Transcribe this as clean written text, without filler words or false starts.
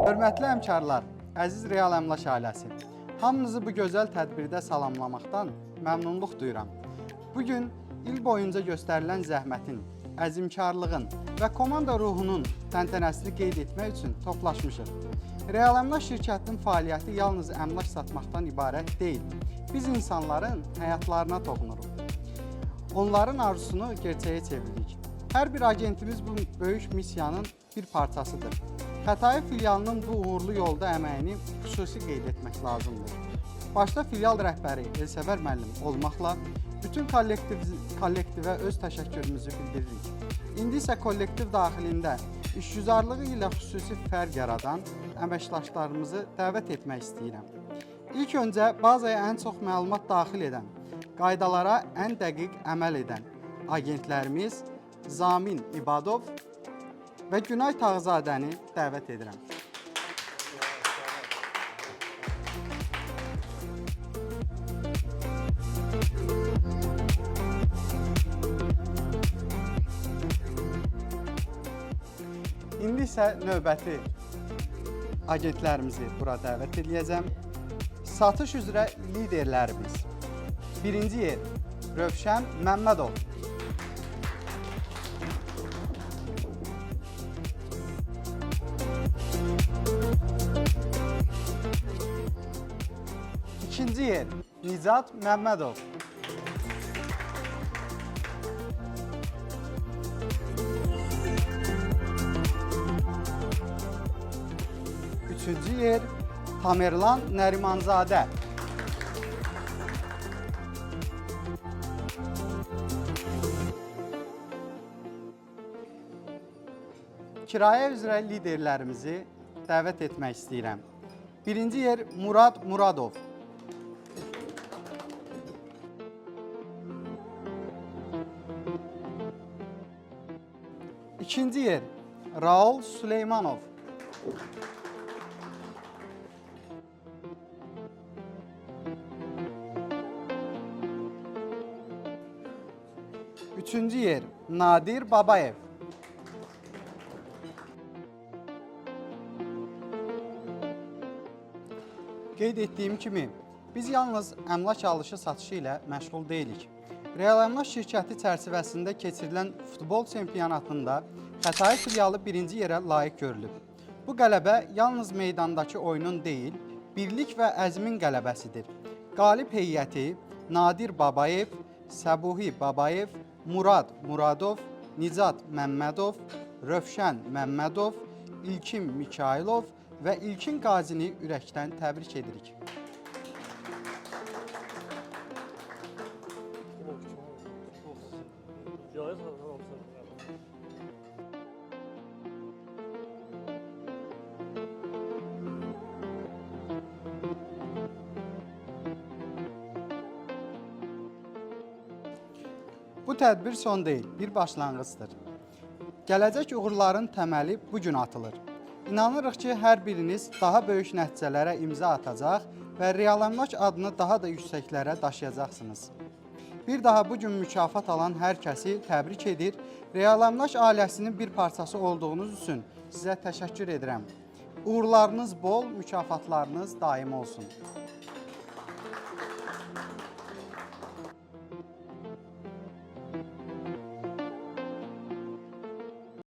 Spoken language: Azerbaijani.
Hörmətli həmkarlar, əziz Real Əmlak ailəsi, hamınızı bu gözəl tədbirdə salamlamaqdan məmnunluq duyuram. Bugün il boyunca göstərilən zəhmətin, əzmkarlığın və komanda ruhunun təntənəsini qeyd etmək üçün toplaşmışıq. Real Əmlak şirkətinin fəaliyyəti yalnız əmlak satmaqdan ibarət deyil, biz insanların həyatlarına toxunuruq. Onların arzusunu gerçəyə çeviririk. Hər bir agentimiz bu böyük missiyanın bir parçasıdır. Xətai filialının bu uğurlu yolda əməyini xüsusi qeyd etmək lazımdır. Başda filial rəhbəri Elsəvər müəllim olmaqla bütün kollektivə öz təşəkkürümüzü bildiririk. İndi isə kollektiv daxilində işgüzarlığı ilə xüsusi fərq yaradan əməkdaşlarımızı dəvət etmək istəyirəm. İlk öncə bazaya ən çox məlumat daxil edən, qaydalara ən dəqiq əməl edən agentlərimiz Zamin İbadov və Günay Tağzadəni dəvət edirəm. İndi isə növbəti agentlərimizi bura dəvət edəcəm. Satış üzrə liderlərimiz. Birinci yer Rövşən Məmmədov. İkinci yer Nicat Məmmədov. Üçüncü yer Tamerlan Nərimanzadə. Kirayə üzrə liderlərimizi dəvət etmək istəyirəm. Birinci yer Murad Muradov. İkinci yer Raul Süleymanov. Üçüncü yer Nadir Babayev. Qeyd etdiyim kimi, biz yalnız əmlak alışı satışı ilə məşğul deyilik. Real Əmlak şirkəti çərçivəsində keçirilən futbol çempionatında Xətai filialı birinci yerə layiq görülüb. Bu qələbə yalnız meydandakı oyunun deyil, birlik və əzmin qələbəsidir. Qalib heyəti Nadir Babayev, Səbuhi Babayev, Murad Muradov, Nicat Məmmədov, Rövşən Məmmədov, İlkin Mikailov və İlkin Qazini ürəkdən təbrik edirik. Bu tədbir son deyil, bir başlanğıcdır. Gələcək uğurların təməli bugün atılır. İnanırıq ki, hər biriniz daha böyük nəticələrə imza atacaq və Real Əmlak adını daha da yüksəklərə daşıyacaqsınız. Bir daha bugün mükafat alan hər kəsi təbrik edir, Real Əmlak ailəsinin bir parçası olduğunuz üçün sizə təşəkkür edirəm. Uğurlarınız bol, mükafatlarınız daim olsun.